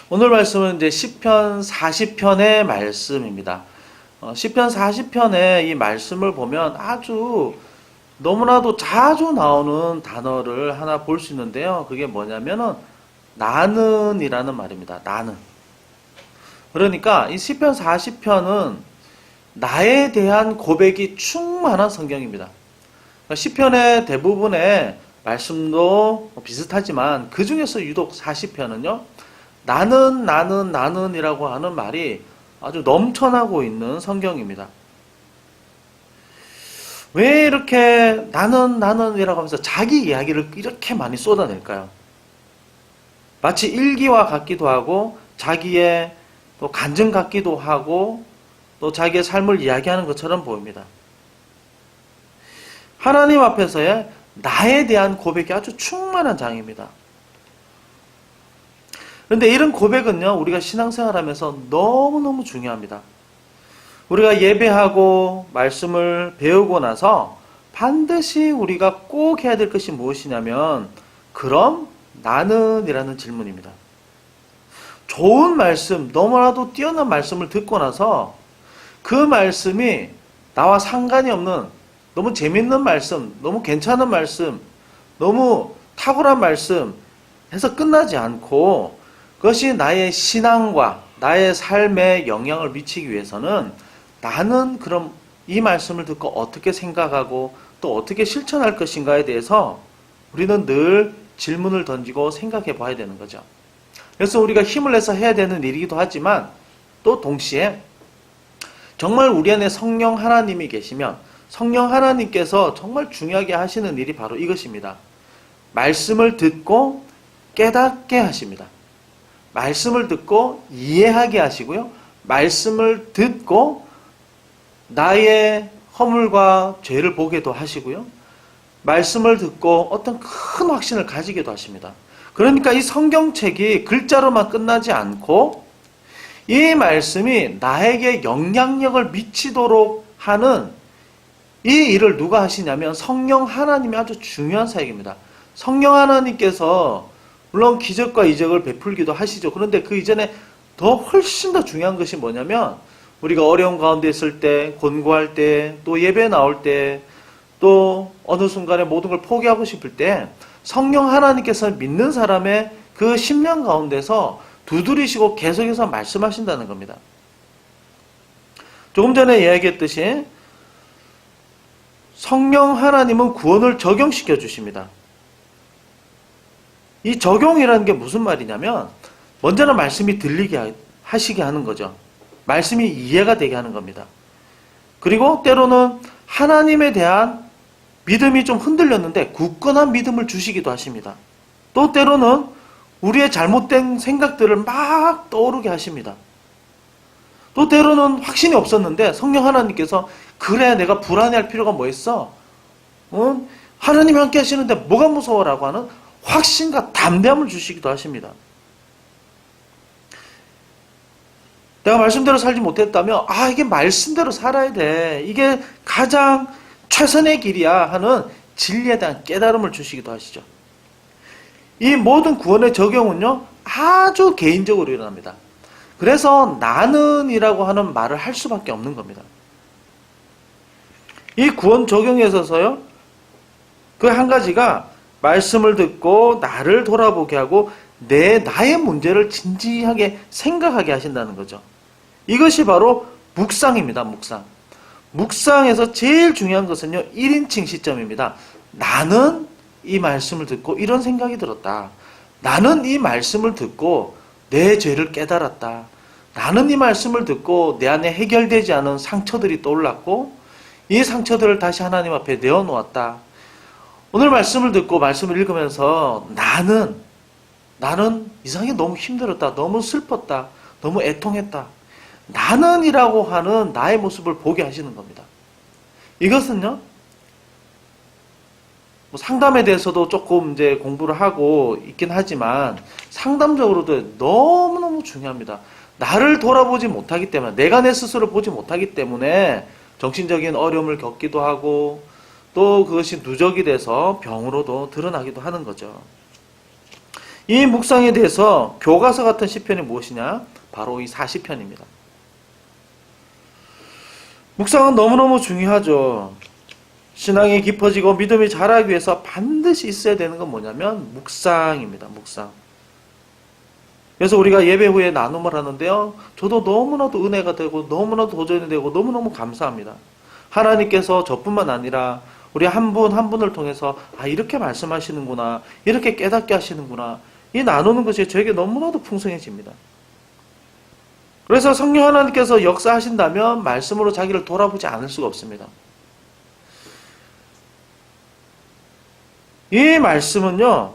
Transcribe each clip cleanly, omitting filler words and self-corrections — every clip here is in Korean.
오늘 말씀은 이제 시편 40편의 말씀입니다. 시편 40편의 이 말씀을 보면 아주 너무나도 자주 나오는 단어를 하나 볼 수 있는데요. 그게 뭐냐면은 나는이라는 말입니다. 나는. 그러니까 이 시편 40편은 나에 대한 고백이 충만한 성경입니다. 그러니까 시편의 대부분의 말씀도 비슷하지만 그 중에서 유독 40편은요. 나는이라고 하는 말이 아주 넘쳐나고 있는 성경입니다. 왜 이렇게 나는이라고 하면서 자기 이야기를 이렇게 많이 쏟아낼까요? 마치 일기와 같기도 하고 자기의 또 간증 같기도 하고 또 자기의 삶을 이야기하는 것처럼 보입니다. 하나님 앞에서의 나에 대한 고백이 아주 충만한 장입니다. 그런데 이런 고백은요, 우리가 신앙생활하면서 너무너무 중요합니다. 우리가 예배하고 말씀을 배우고 나서 반드시 우리가 꼭 해야 될 것이 무엇이냐면, 그럼 나는이라는 질문입니다. 좋은 말씀, 너무나도 뛰어난 말씀을 듣고 나서 그 말씀이 나와 상관이 없는 너무 재밌는 말씀, 너무 괜찮은 말씀, 너무 탁월한 말씀 해서 끝나지 않고 그것이 나의 신앙과 나의 삶에 영향을 미치기 위해서는 나는 그럼 이 말씀을 듣고 어떻게 생각하고 또 어떻게 실천할 것인가에 대해서 우리는 늘 질문을 던지고 생각해 봐야 되는 거죠. 그래서 우리가 힘을 내서 해야 되는 일이기도 하지만 또 동시에 정말 우리 안에 성령 하나님이 계시면 성령 하나님께서 정말 중요하게 하시는 일이 바로 이것입니다. 말씀을 듣고 깨닫게 하십니다. 말씀을 듣고 이해하게 하시고요. 말씀을 듣고 나의 허물과 죄를 보게도 하시고요. 말씀을 듣고 어떤 큰 확신을 가지게도 하십니다. 그러니까 이 성경책이 글자로만 끝나지 않고 이 말씀이 나에게 영향력을 미치도록 하는 이 일을 누가 하시냐면 성령 하나님이 아주 중요한 사역입니다. 성령 하나님께서 물론 기적과 이적을 베풀기도 하시죠. 그런데 그 이전에 더 훨씬 더 중요한 것이 뭐냐면 우리가 어려운 가운데 있을 때, 곤고할 때, 또 예배 나올 때, 또 어느 순간에 모든 걸 포기하고 싶을 때 성령 하나님께서 믿는 사람의 그 심령 가운데서 두드리시고 계속해서 말씀하신다는 겁니다. 조금 전에 이야기했듯이 성령 하나님은 구원을 적용시켜 주십니다. 이 적용이라는 게 무슨 말이냐면 먼저는 말씀이 들리게 하시게 하는 거죠. 말씀이 이해가 되게 하는 겁니다. 그리고 때로는 하나님에 대한 믿음이 좀 흔들렸는데 굳건한 믿음을 주시기도 하십니다. 또 때로는 우리의 잘못된 생각들을 막 떠오르게 하십니다. 또 때로는 확신이 없었는데 성령 하나님께서 그래 내가 불안해할 필요가 뭐 있어? 하나님이 함께 하시는데 뭐가 무서워라고 하는 확신과 담대함을 주시기도 하십니다. 내가 말씀대로 살지 못했다면 이게 말씀대로 살아야 돼. 이게 가장 최선의 길이야 하는 진리에 대한 깨달음을 주시기도 하시죠. 이 모든 구원의 적용은요 아주 개인적으로 일어납니다. 그래서 나는이라고 하는 말을 할 수밖에 없는 겁니다. 이 구원 적용에 있어서요 그 한 가지가 말씀을 듣고 나를 돌아보게 하고 나의 문제를 진지하게 생각하게 하신다는 거죠. 이것이 바로 묵상입니다. 묵상에서 제일 중요한 것은요 1인칭 시점입니다. 나는 이 말씀을 듣고 이런 생각이 들었다. 나는 이 말씀을 듣고 내 죄를 깨달았다. 나는 이 말씀을 듣고 내 안에 해결되지 않은 상처들이 떠올랐고 이 상처들을 다시 하나님 앞에 내어놓았다. 오늘 말씀을 듣고 말씀을 읽으면서 나는 이상하게 너무 힘들었다. 너무 슬펐다. 너무 애통했다. 나는이라고 하는 나의 모습을 보게 하시는 겁니다. 이것은요, 상담에 대해서도 조금 이제 공부를 하고 있긴 하지만 상담적으로도 너무너무 중요합니다. 나를 돌아보지 못하기 때문에, 내가 내 스스로 보지 못하기 때문에 정신적인 어려움을 겪기도 하고 또 그것이 누적이 돼서 병으로도 드러나기도 하는 거죠. 이 묵상에 대해서 교과서 같은 시편이 무엇이냐? 바로 이 40편입니다. 묵상은 너무너무 중요하죠. 신앙이 깊어지고 믿음이 자라기 위해서 반드시 있어야 되는 건 뭐냐면 묵상입니다. 묵상. 그래서 우리가 예배 후에 나눔을 하는데요. 저도 너무나도 은혜가 되고 너무나도 도전이 되고 너무너무 감사합니다. 하나님께서 저뿐만 아니라 우리 한 분 한 분을 통해서 이렇게 말씀하시는구나. 이렇게 깨닫게 하시는구나. 이 나누는 것이 저에게 너무나도 풍성해집니다. 그래서 성령 하나님께서 역사하신다면 말씀으로 자기를 돌아보지 않을 수가 없습니다. 이 말씀은요,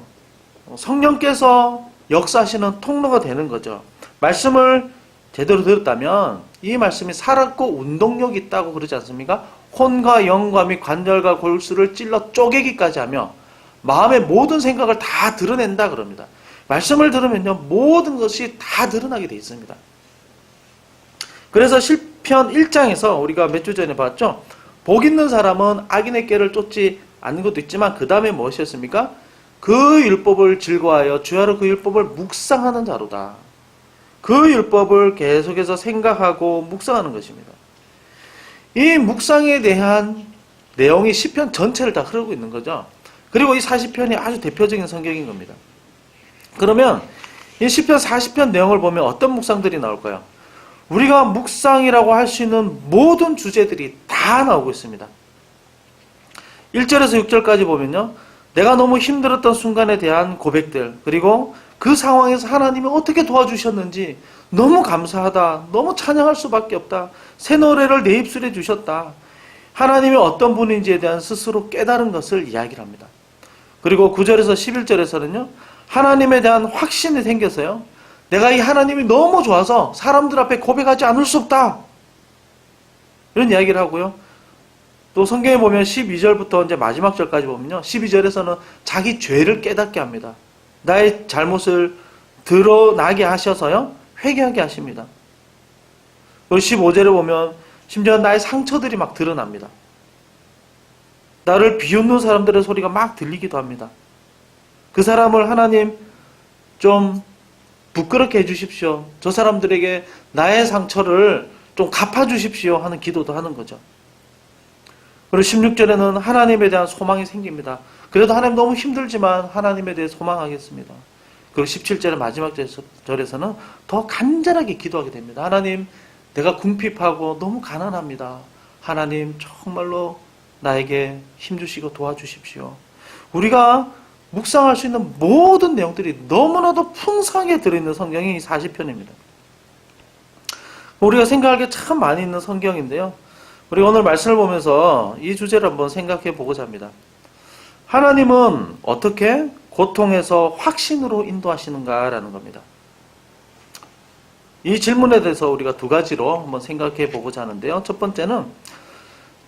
성령께서 역사하시는 통로가 되는 거죠. 말씀을 제대로 들었다면 이 말씀이 살았고 운동력이 있다고 그러지 않습니까? 혼과 영과 및 관절과 골수를 찔러 쪼개기까지 하며 마음의 모든 생각을 다 드러낸다 그럽니다. 말씀을 들으면요, 모든 것이 다 드러나게 되어 있습니다. 그래서 시편 1장에서 우리가 몇 주 전에 봤죠? 복 있는 사람은 악인의 꾀를 쫓지 않는 것도 있지만 그 다음에 무엇이었습니까? 그 율법을 즐거워하여 주야로 그 율법을 묵상하는 자로다. 그 율법을 계속해서 생각하고 묵상하는 것입니다. 이 묵상에 대한 내용이 시편 전체를 다 흐르고 있는 거죠. 그리고 이 40편이 아주 대표적인 성경인 겁니다. 그러면 이 시편 40편 내용을 보면 어떤 묵상들이 나올까요? 우리가 묵상이라고 할 수 있는 모든 주제들이 다 나오고 있습니다. 1절에서 6절까지 보면요. 내가 너무 힘들었던 순간에 대한 고백들, 그리고 그 상황에서 하나님이 어떻게 도와주셨는지 너무 감사하다. 너무 찬양할 수밖에 없다. 새 노래를 내 입술에 주셨다. 하나님이 어떤 분인지에 대한 스스로 깨달은 것을 이야기를 합니다. 그리고 9절에서 11절에서는요. 하나님에 대한 확신이 생겨서요. 내가 이 하나님이 너무 좋아서 사람들 앞에 고백하지 않을 수 없다. 이런 이야기를 하고요. 또 성경에 보면 12절부터 이제 마지막 절까지 보면요. 12절에서는 자기 죄를 깨닫게 합니다. 나의 잘못을 드러나게 하셔서요. 회개하게 하십니다. 그리고 15절에 보면 심지어 나의 상처들이 막 드러납니다. 나를 비웃는 사람들의 소리가 막 들리기도 합니다. 그 사람을 하나님 좀 부끄럽게 해주십시오. 저 사람들에게 나의 상처를 좀 갚아주십시오 하는 기도도 하는 거죠. 그리고 16절에는 하나님에 대한 소망이 생깁니다. 그래도 하나님 너무 힘들지만 하나님에 대해 소망하겠습니다. 그리고 17절의 마지막 절에서는 더 간절하게 기도하게 됩니다. 하나님, 내가 궁핍하고 너무 가난합니다. 하나님 정말로 나에게 힘주시고 도와주십시오. 우리가 묵상할 수 있는 모든 내용들이 너무나도 풍성하게 들어있는 성경이 40편입니다. 우리가 생각할 게 참 많이 있는 성경인데요. 우리 오늘 말씀을 보면서 이 주제를 한번 생각해 보고자 합니다. 하나님은 어떻게 고통에서 확신으로 인도하시는가라는 겁니다. 이 질문에 대해서 우리가 두 가지로 한번 생각해 보고자 하는데요. 첫 번째는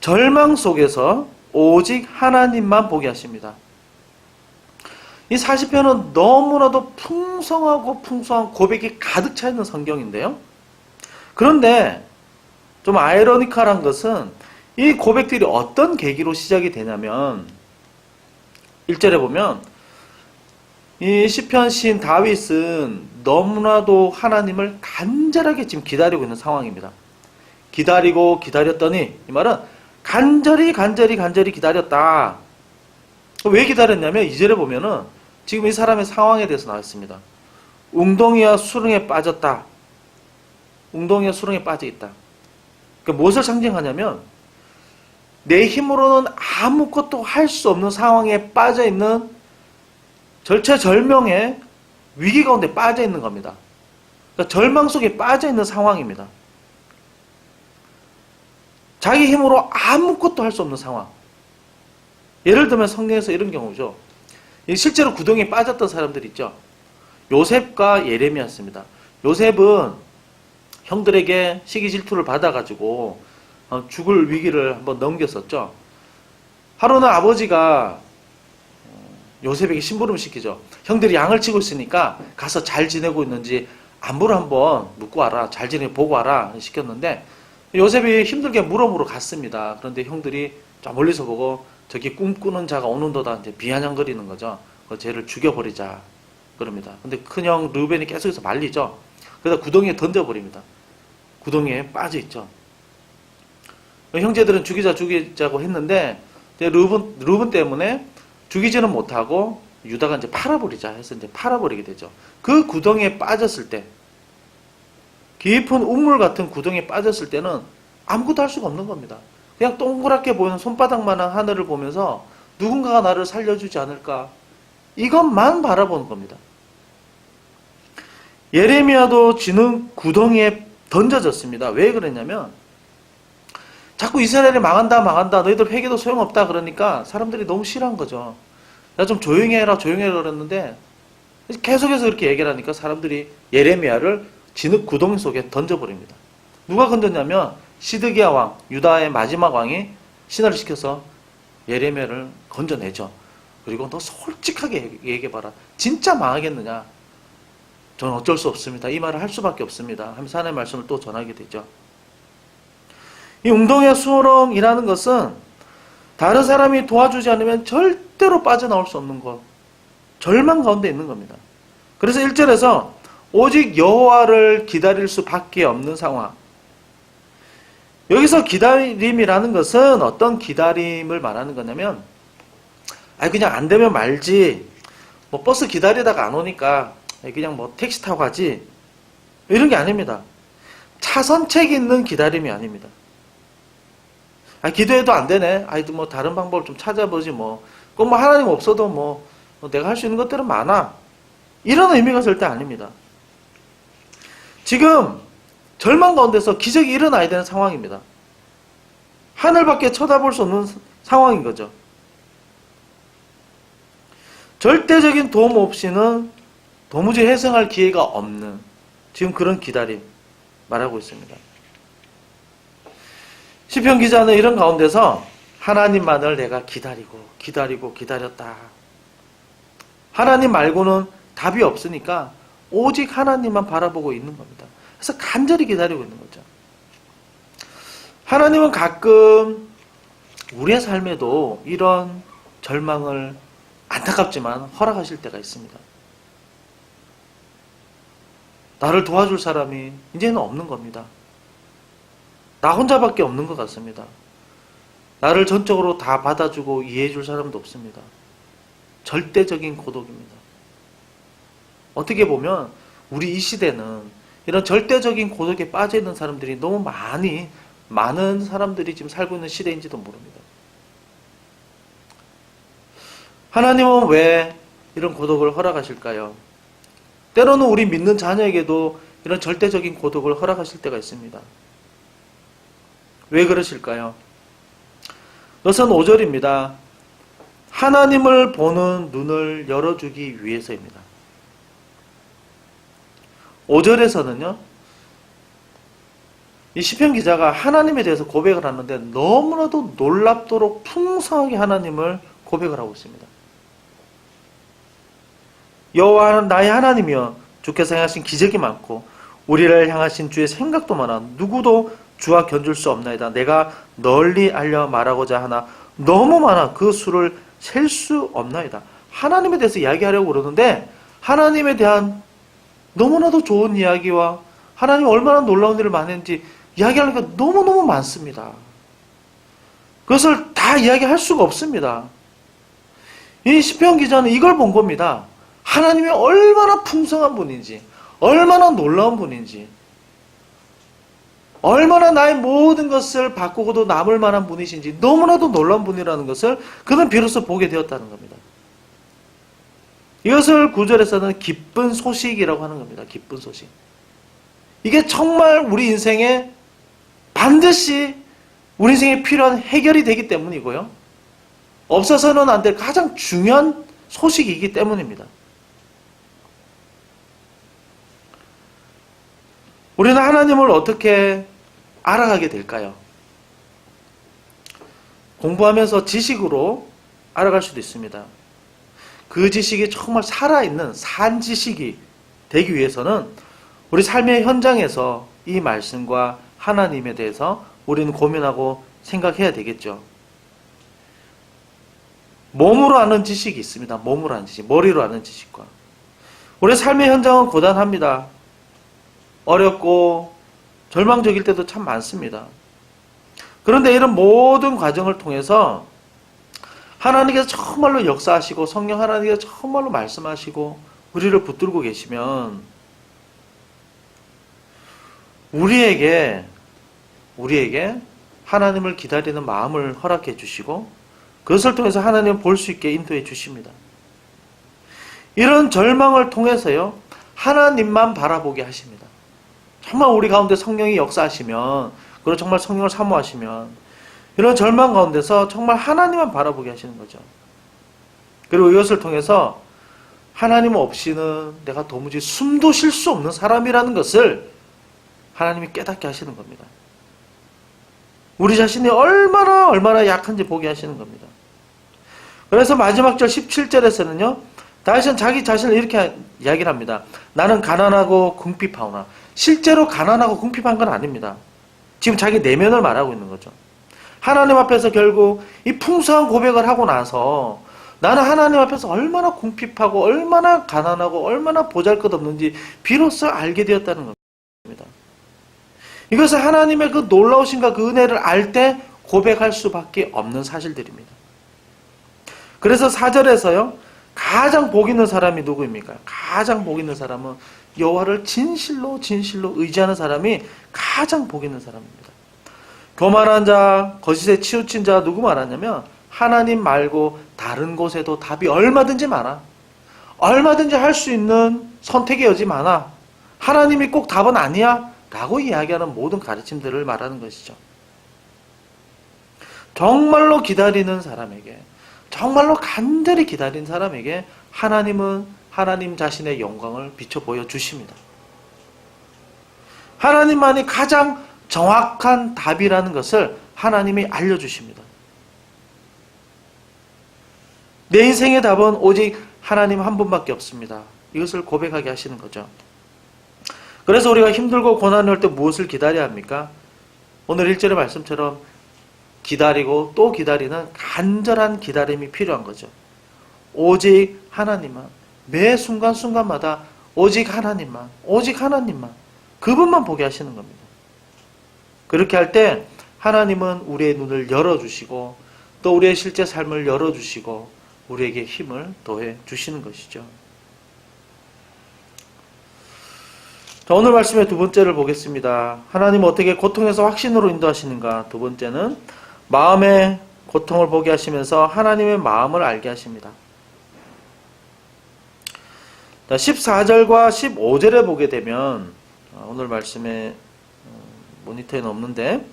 절망 속에서 오직 하나님만 보게 하십니다. 이 40편은 너무나도 풍성하고 풍성한 고백이 가득 차 있는 성경인데요. 그런데 좀 아이러니컬한 것은 이 고백들이 어떤 계기로 시작이 되냐면 1절에 보면 이 시편 시인 다윗은 너무나도 하나님을 간절하게 지금 기다리고 있는 상황입니다. 기다리고 기다렸더니 이 말은 간절히 기다렸다. 왜 기다렸냐면 2절에 보면은 지금 이 사람의 상황에 대해서 나와 있습니다. 웅덩이와 수렁에 빠졌다. 웅덩이와 수렁에 빠져 있다. 그러니까 무엇을 상징하냐면 내 힘으로는 아무것도 할 수 없는 상황에 빠져 있는 절체절명의 위기 가운데 빠져 있는 겁니다. 그러니까 절망 속에 빠져 있는 상황입니다. 자기 힘으로 아무것도 할 수 없는 상황. 예를 들면 성경에서 이런 경우죠. 실제로 구덩이에 빠졌던 사람들 있죠. 요셉과 예레미야였습니다. 요셉은 형들에게 시기 질투를 받아가지고 죽을 위기를 한번 넘겼었죠. 하루는 아버지가 요셉에게 심부름을 시키죠. 형들이 양을 치고 있으니까 가서 잘 지내고 있는지 안부를 한번 묻고 와라. 잘 지내고 보고 와라. 시켰는데 요셉이 힘들게 물어보러 갔습니다. 그런데 형들이 저 멀리서 보고 저기 꿈꾸는 자가 오는도다 이제 비아냥거리는 거죠. 쟤를 죽여버리자. 그럽니다. 근데 큰형 르벤이 계속해서 말리죠. 그러다 구덩이에 던져버립니다. 구덩이에 빠져있죠. 형제들은 죽이자고 했는데 르벤 때문에 죽이지는 못하고 유다가 이제 팔아버리자 해서 이제 팔아버리게 되죠. 그 구덩이에 빠졌을 때, 깊은 우물 같은 구덩이에 빠졌을 때는 아무것도 할 수가 없는 겁니다. 그냥 동그랗게 보이는 손바닥만한 하늘을 보면서 누군가가 나를 살려주지 않을까, 이것만 바라보는 겁니다. 예레미야도 지는 구덩이에 던져졌습니다. 왜 그랬냐면 자꾸 이스라엘이 망한다 너희들 회개도 소용없다 그러니까 사람들이 너무 싫어한 거죠. 야 좀 조용히 해라 그랬는데 계속해서 그렇게 얘기를 하니까 사람들이 예레미야를 진흙 구덩이 속에 던져버립니다. 누가 건졌냐면 시드기야 왕, 유다의 마지막 왕이 신하를 시켜서 예레미야를 건져내죠. 그리고 너 솔직하게 얘기해봐라. 진짜 망하겠느냐? 저는 어쩔 수 없습니다. 이 말을 할 수밖에 없습니다. 하면서 하나님의 말씀을 또 전하게 되죠. 이 웅덩이와 수렁이라는 것은 다른 사람이 도와주지 않으면 절대로 빠져나올 수 없는 것, 절망 가운데 있는 겁니다. 그래서 1절에서 오직 여호와를 기다릴 수밖에 없는 상황. 여기서 기다림이라는 것은 어떤 기다림을 말하는 거냐면, 그냥 안 되면 말지, 뭐 버스 기다리다가 안 오니까 그냥 뭐 택시 타고 가지, 이런 게 아닙니다. 차선책 있는 기다림이 아닙니다. 기도해도 안 되네. 뭐 다른 방법을 좀 찾아보지 뭐. 꼭 뭐 하나님 없어도 뭐 내가 할 수 있는 것들은 많아. 이런 의미가 절대 아닙니다. 지금 절망 가운데서 기적이 일어나야 되는 상황입니다. 하늘밖에 쳐다볼 수 없는 상황인 거죠. 절대적인 도움 없이는 도무지 회생할 기회가 없는 지금 그런 기다림 말하고 있습니다. 시편 기자는 이런 가운데서 하나님만을 내가 기다렸다. 하나님 말고는 답이 없으니까 오직 하나님만 바라보고 있는 겁니다. 그래서 간절히 기다리고 있는 거죠. 하나님은 가끔 우리의 삶에도 이런 절망을 안타깝지만 허락하실 때가 있습니다. 나를 도와줄 사람이 이제는 없는 겁니다. 나 혼자밖에 없는 것 같습니다. 나를 전적으로 다 받아주고 이해해줄 사람도 없습니다. 절대적인 고독입니다. 어떻게 보면 우리 이 시대는 이런 절대적인 고독에 빠져있는 사람들이 너무 많은 사람들이 지금 살고 있는 시대인지도 모릅니다. 하나님은 왜 이런 고독을 허락하실까요? 때로는 우리 믿는 자녀에게도 이런 절대적인 고독을 허락하실 때가 있습니다. 왜 그러실까요? 그것은 5절입니다. 하나님을 보는 눈을 열어주기 위해서입니다. 5절에서는요, 이 시편 기자가 하나님에 대해서 고백을 하는데 너무나도 놀랍도록 풍성하게 하나님을 고백을 하고 있습니다. 여호와는 나의 하나님이여, 주께서 행하신 기적이 많고 우리를 향하신 주의 생각도 많아 누구도 주와 견줄 수 없나이다. 내가 널리 알려 말하고자 하나 너무 많아 그 수를 셀 수 없나이다. 하나님에 대해서 이야기하려고 그러는데 하나님에 대한 너무나도 좋은 이야기와 하나님이 얼마나 놀라운 일을 많이 했는지 이야기하니까 너무너무 많습니다. 그것을 다 이야기할 수가 없습니다. 이 시편 기자는 이걸 본 겁니다. 하나님이 얼마나 풍성한 분인지, 얼마나 놀라운 분인지, 얼마나 나의 모든 것을 바꾸고도 남을 만한 분이신지 너무나도 놀라운 분이라는 것을 그는 비로소 보게 되었다는 겁니다. 이것을 9절에서는 기쁜 소식이라고 하는 겁니다. 기쁜 소식. 이게 정말 우리 인생에 반드시 우리 인생에 필요한 해결이 되기 때문이고요. 없어서는 안 될 가장 중요한 소식이기 때문입니다. 우리는 하나님을 어떻게 알아가게 될까요? 공부하면서 지식으로 알아갈 수도 있습니다. 그 지식이 정말 살아있는 산 지식이 되기 위해서는 우리 삶의 현장에서 이 말씀과 하나님에 대해서 우리는 고민하고 생각해야 되겠죠. 몸으로 아는 지식이 있습니다. 몸으로 아는 지식, 머리로 아는 지식과 우리 삶의 현장은 고단합니다. 어렵고 절망적일 때도 참 많습니다. 그런데 이런 모든 과정을 통해서 하나님께서 정말로 역사하시고 성령 하나님께서 정말로 말씀하시고 우리를 붙들고 계시면 우리에게 하나님을 기다리는 마음을 허락해 주시고 그것을 통해서 하나님을 볼 수 있게 인도해 주십니다. 이런 절망을 통해서요, 하나님만 바라보게 하십니다. 정말 우리 가운데 성령이 역사하시면, 그리고 정말 성령을 사모하시면, 이런 절망 가운데서 정말 하나님만 바라보게 하시는 거죠. 그리고 이것을 통해서 하나님 없이는 내가 도무지 숨도 쉴 수 없는 사람이라는 것을 하나님이 깨닫게 하시는 겁니다. 우리 자신이 얼마나 약한지 보게 하시는 겁니다. 그래서 마지막 절 17절에서는요, 다윗은 자기 자신을 이렇게 이야기를 합니다. 나는 가난하고 궁핍하오나. 실제로 가난하고 궁핍한 건 아닙니다. 지금 자기 내면을 말하고 있는 거죠. 하나님 앞에서 결국 이 풍성한 고백을 하고 나서 나는 하나님 앞에서 얼마나 궁핍하고 얼마나 가난하고 얼마나 보잘것없는지 비로소 알게 되었다는 겁니다. 이것은 하나님의 그 놀라우신가 그 은혜를 알 때 고백할 수밖에 없는 사실들입니다. 그래서 4절에서요. 가장 복 있는 사람이 누구입니까? 가장 복 있는 사람은 여호와를 진실로 의지하는 사람이 가장 복 있는 사람입니다. 교만한 자, 거짓에 치우친 자가 누구 말하냐면 하나님 말고 다른 곳에도 답이 얼마든지 많아. 얼마든지 할 수 있는 선택의 여지 많아. 하나님이 꼭 답은 아니야? 라고 이야기하는 모든 가르침들을 말하는 것이죠. 정말로 기다리는 사람에게, 정말로 간절히 기다린 사람에게 하나님은 하나님 자신의 영광을 비춰 보여주십니다. 하나님만이 가장 정확한 답이라는 것을 하나님이 알려주십니다. 내 인생의 답은 오직 하나님 한 분밖에 없습니다. 이것을 고백하게 하시는 거죠. 그래서 우리가 힘들고 고난을 할 때 무엇을 기다려야 합니까? 오늘 1절의 말씀처럼 기다리고 또 기다리는 간절한 기다림이 필요한 거죠. 오직 하나님만, 매 순간순간마다 오직 하나님만 그분만 보게 하시는 겁니다. 그렇게 할 때 하나님은 우리의 눈을 열어주시고 또 우리의 실제 삶을 열어주시고 우리에게 힘을 더해 주시는 것이죠. 자, 오늘 말씀의 두 번째를 보겠습니다. 하나님은 어떻게 고통에서 확신으로 인도하시는가? 두 번째는 마음의 고통을 보게 하시면서 하나님의 마음을 알게 하십니다. 14절과 15절에 보게 되면 오늘 말씀에 모니터에는 없는데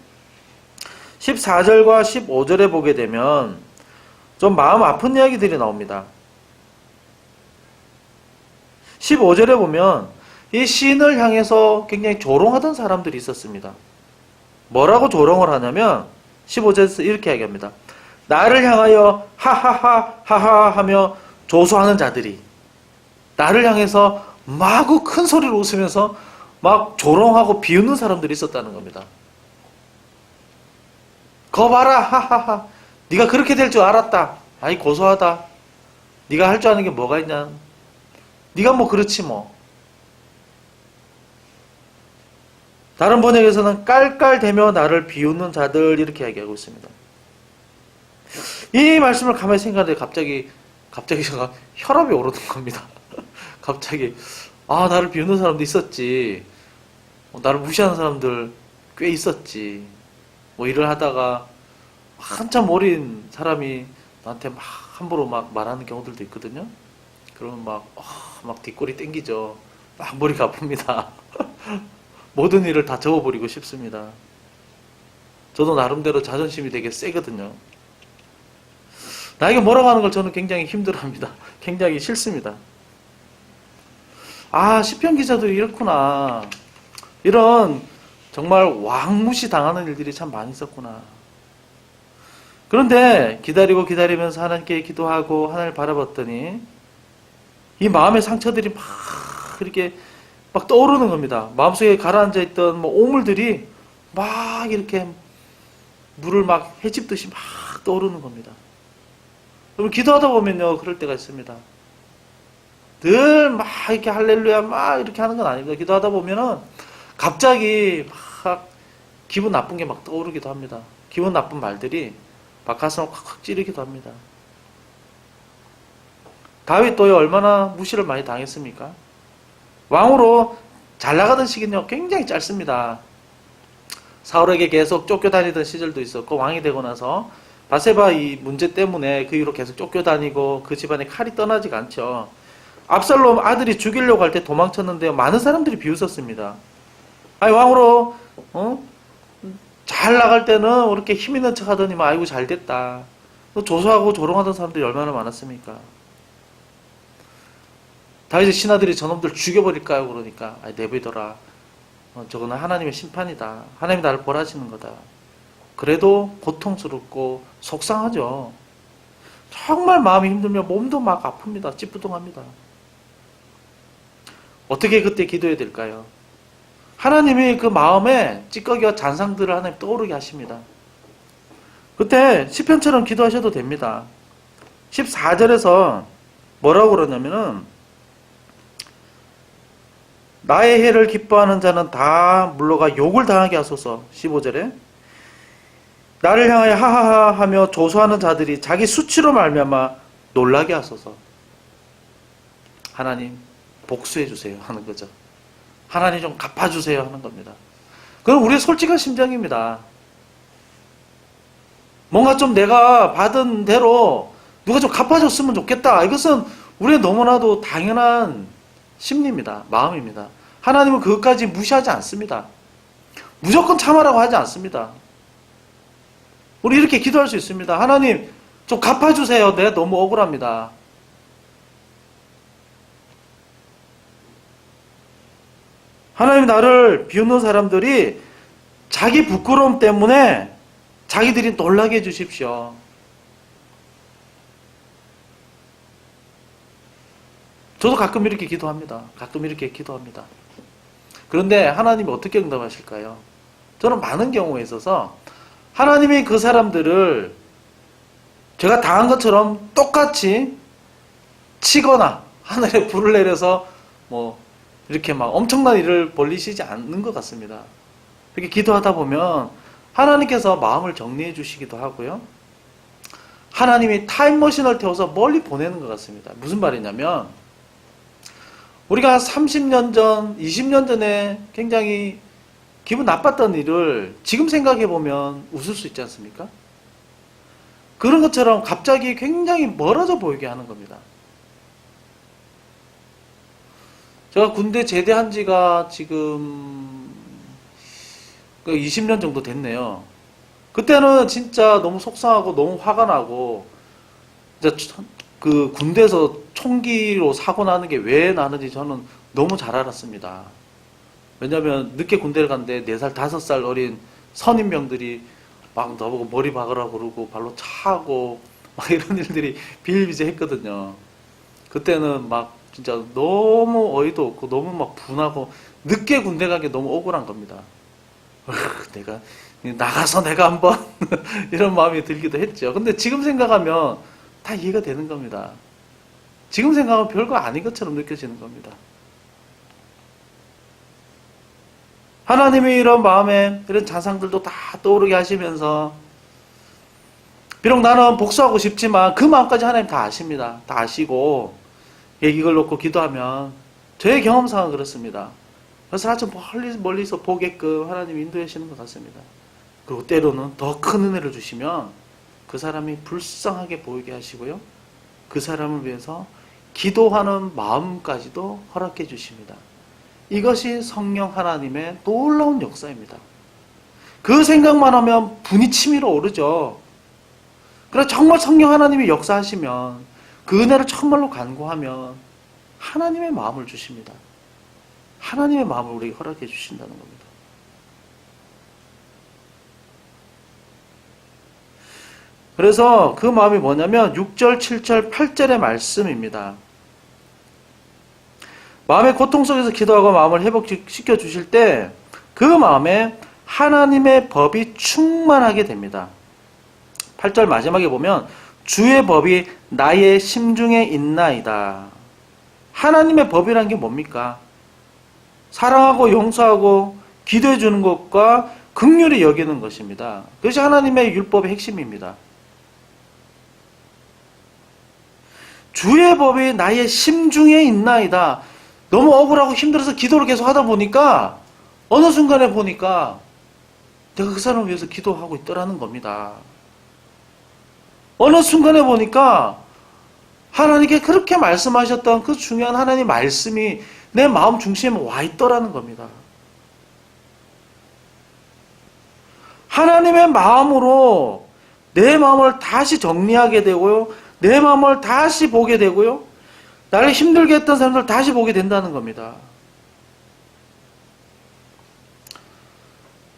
14절과 15절에 보게 되면 좀 마음 아픈 이야기들이 나옵니다. 15절에 보면 이 시인을 향해서 굉장히 조롱하던 사람들이 있었습니다. 뭐라고 조롱을 하냐면 15절에서 이렇게 얘기합니다. 나를 향하여 하하하 하며 조소하는 자들이 나를 향해서 마구 큰 소리로 웃으면서 막 조롱하고 비웃는 사람들이 있었다는 겁니다. 거 봐라 하하하 네가 그렇게 될 줄 알았다. 아이 고소하다. 네가 할 줄 아는 게 뭐가 있냐. 네가 뭐 그렇지 뭐. 다른 번역에서는 깔깔대며 나를 비웃는 자들 이렇게 얘기하고 있습니다. 이 말씀을 가만히 생각하는데 갑자기 제가 혈압이 오르는 겁니다. 갑자기 나를 비웃는 사람도 있었지. 나를 무시하는 사람들 꽤 있었지. 뭐 일을 하다가 한참 어린 사람이 나한테 막 함부로 막 말하는 경우들도 있거든요. 그러면 막 뒷골이 땡기죠. 막 머리가 아픕니다. 모든 일을 다 접어버리고 싶습니다. 저도 나름대로 자존심이 되게 세거든요. 나에게 뭐라고 하는 걸 저는 굉장히 힘들어합니다. 굉장히 싫습니다. 시편 기자도 이렇구나. 이런 정말 왕무시 당하는 일들이 참 많이 있었구나. 그런데 기다리면서 하나님께 기도하고 하나님을 바라봤더니 이 마음의 상처들이 막 이렇게 막 떠오르는 겁니다. 마음속에 가라앉아 있던 오물들이 막 이렇게 물을 막 헤집듯이 막 떠오르는 겁니다. 여러분 기도하다 보면요 그럴 때가 있습니다. 늘 막 이렇게 할렐루야 막 이렇게 하는 건 아닙니다. 기도하다 보면은 갑자기 막 기분 나쁜 게 막 떠오르기도 합니다. 기분 나쁜 말들이 막 가슴을 콱콱 찌르기도 합니다. 다윗도요 얼마나 무시를 많이 당했습니까? 왕으로 잘 나가던 시기는요 굉장히 짧습니다. 사울에게 계속 쫓겨다니던 시절도 있었고, 왕이 되고 나서 바세바 이 문제 때문에 그 이후로 계속 쫓겨다니고 그 집안에 칼이 떠나지가 않죠. 압살롬 아들이 죽이려고 할 때 도망쳤는데요 많은 사람들이 비웃었습니다. 아니 왕으로 잘 나갈 때는 이렇게 힘 있는 척 하더니 아이고 잘 됐다. 조소하고 조롱하던 사람들이 얼마나 많았습니까? 다윗의 신하들이 저놈들 죽여버릴까요? 그러니까 내버려둬라. 저거는 하나님의 심판이다. 하나님이 나를 벌하시는 거다. 그래도 고통스럽고 속상하죠. 정말 마음이 힘들면 몸도 막 아픕니다. 찌뿌둥합니다. 어떻게 그때 기도해야 될까요? 하나님이 그 마음에 찌꺼기와 잔상들을 하나님 떠오르게 하십니다. 그때 시편처럼 기도하셔도 됩니다. 14절에서 뭐라고 그러냐면은 나의 해를 기뻐하는 자는 다 물러가 욕을 당하게 하소서. 15절에 나를 향하여 하하하 하며 조소하는 자들이 자기 수치로 말미암아 놀라게 하소서. 하나님 복수해 주세요 하는 거죠. 하나님 좀 갚아주세요 하는 겁니다. 그건 우리의 솔직한 심정입니다. 뭔가 좀 내가 받은 대로 누가 좀 갚아줬으면 좋겠다. 이것은 우리의 너무나도 당연한 심리입니다. 마음입니다. 하나님은 그것까지 무시하지 않습니다. 무조건 참아라고 하지 않습니다. 우리 이렇게 기도할 수 있습니다. 하나님 좀 갚아주세요. 내가 너무 억울합니다. 하나님 나를 비웃는 사람들이 자기 부끄러움 때문에 자기들이 놀라게 해주십시오. 저도 가끔 이렇게 기도합니다. 가끔 이렇게 기도합니다. 그런데 하나님이 어떻게 응답하실까요? 저는 많은 경우에 있어서 하나님이 그 사람들을 제가 당한 것처럼 똑같이 치거나 하늘에 불을 내려서 이렇게 막 엄청난 일을 벌리시지 않는 것 같습니다. 이렇게 기도하다 보면 하나님께서 마음을 정리해 주시기도 하고요. 하나님이 타임머신을 태워서 멀리 보내는 것 같습니다. 무슨 말이냐면 우리가 30년 전, 20년 전에 굉장히 기분 나빴던 일을 지금 생각해보면 웃을 수 있지 않습니까? 그런 것처럼 갑자기 굉장히 멀어져 보이게 하는 겁니다. 제가 군대 제대한 지가 지금 20년 정도 됐네요. 그때는 진짜 너무 속상하고 너무 화가 나고 그 군대에서 총기로 사고 나는 게 왜 나는지 저는 너무 잘 알았습니다. 왜냐면 늦게 군대를 갔는데 4살, 5살 어린 선임병들이 막 나보고 머리 박으라고 그러고 발로 차고 막 이런 일들이 비일비재했거든요. 그때는 막 진짜 너무 어이도 없고 너무 막 분하고 늦게 군대 가기 너무 억울한 겁니다. 내가 나가서 내가 한번 이런 마음이 들기도 했죠. 근데 지금 생각하면 다 이해가 되는 겁니다. 지금 생각하면 별거 아닌 것처럼 느껴지는 겁니다. 하나님이 이런 마음에 이런 잔상들도 다 떠오르게 하시면서 비록 나는 복수하고 싶지만 그 마음까지 하나님 다 아십니다. 다 아시고 이걸 놓고 기도하면 저의 경험상은 그렇습니다. 그래서 아주 멀리서 보게끔 하나님이 인도해 주시는 것 같습니다. 그리고 때로는 더 큰 은혜를 주시면 그 사람이 불쌍하게 보이게 하시고요. 그 사람을 위해서 기도하는 마음까지도 허락해 주십니다. 이것이 성령 하나님의 놀라운 역사입니다. 그 생각만 하면 분이 치밀어 오르죠. 그러나 정말 성령 하나님이 역사하시면 그 은혜를 정말로 간구하면 하나님의 마음을 주십니다. 하나님의 마음을 우리에게 허락해 주신다는 겁니다. 그래서 그 마음이 뭐냐면 6절, 7절, 8절의 말씀입니다. 마음의 고통 속에서 기도하고 마음을 회복시켜 주실 때 그 마음에 하나님의 법이 충만하게 됩니다. 8절 마지막에 보면 주의 법이 나의 심중에 있나이다. 하나님의 법이란 게 뭡니까? 사랑하고 용서하고 기도해 주는 것과 긍휼히 여기는 것입니다. 그것이 하나님의 율법의 핵심입니다. 주의 법이 나의 심중에 있나이다. 너무 억울하고 힘들어서 기도를 계속 하다 보니까 어느 순간에 보니까 내가 그 사람을 위해서 기도하고 있더라는 겁니다. 어느 순간에 보니까 하나님께 그렇게 말씀하셨던 그 중요한 하나님 말씀이 내 마음 중심에 와 있더라는 겁니다. 하나님의 마음으로 내 마음을 다시 정리하게 되고요. 내 마음을 다시 보게 되고요. 나를 힘들게 했던 사람들 다시 보게 된다는 겁니다.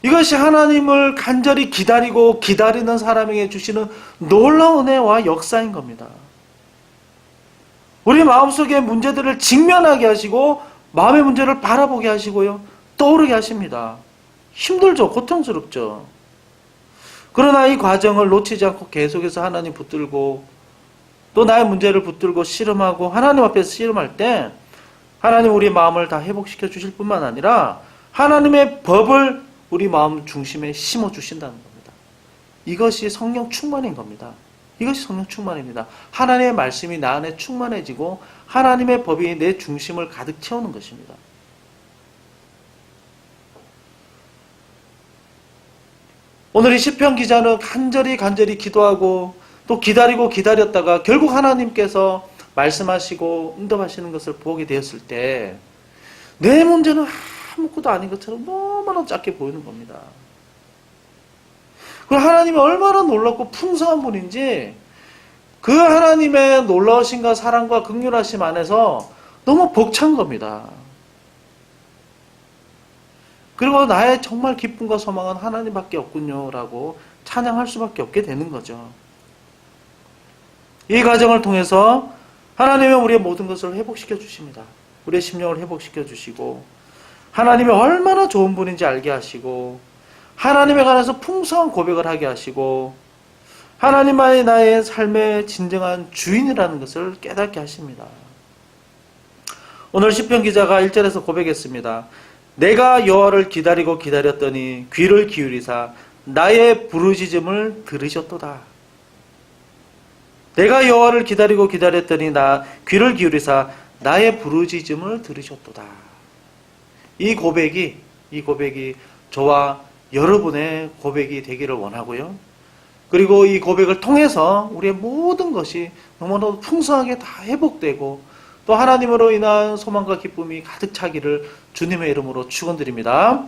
이것이 하나님을 간절히 기다리고 기다리는 사람에게 주시는 놀라운 은혜와 역사인 겁니다. 우리 마음속의 문제들을 직면하게 하시고 마음의 문제를 바라보게 하시고요. 떠오르게 하십니다. 힘들죠. 고통스럽죠. 그러나 이 과정을 놓치지 않고 계속해서 하나님 붙들고 또 나의 문제를 붙들고 씨름하고 하나님 앞에서 씨름할 때 하나님 우리 마음을 다 회복시켜 주실 뿐만 아니라 하나님의 법을 우리 마음 중심에 심어 주신다는 겁니다. 이것이 성령 충만인 겁니다. 이것이 성령 충만입니다. 하나님의 말씀이 나 안에 충만해지고 하나님의 법이 내 중심을 가득 채우는 것입니다. 오늘 이 시편 기자는 간절히 기도하고 또 기다리고 기다렸다가 결국 하나님께서 말씀하시고 응답하시는 것을 보게 되었을 때 내 문제는 아무것도 아닌 것처럼 너무나 작게 보이는 겁니다. 그리고 하나님이 얼마나 놀랍고 풍성한 분인지 그 하나님의 놀라우신과 사랑과 긍휼하심 안에서 너무 벅찬 겁니다. 그리고 나의 정말 기쁨과 소망은 하나님밖에 없군요 라고 찬양할 수밖에 없게 되는 거죠. 이 과정을 통해서 하나님은 우리의 모든 것을 회복시켜 주십니다. 우리의 심령을 회복시켜 주시고 하나님이 얼마나 좋은 분인지 알게 하시고 하나님에 관해서 풍성한 고백을 하게 하시고 하나님만이 나의 삶의 진정한 주인이라는 것을 깨닫게 하십니다. 오늘 시편 기자가 1절에서 고백했습니다. 내가 여호와를 기다리고 기다렸더니 귀를 기울이사 나의 부르짖음을 들으셨도다. 내가 여호와를 기다리고 기다렸더니 귀를 기울이사 나의 부르짖음을 들으셨도다. 이 고백이 저와 여러분의 고백이 되기를 원하고요. 그리고 이 고백을 통해서 우리의 모든 것이 너무나도 풍성하게 다 회복되고 또 하나님으로 인한 소망과 기쁨이 가득 차기를 주님의 이름으로 축원드립니다.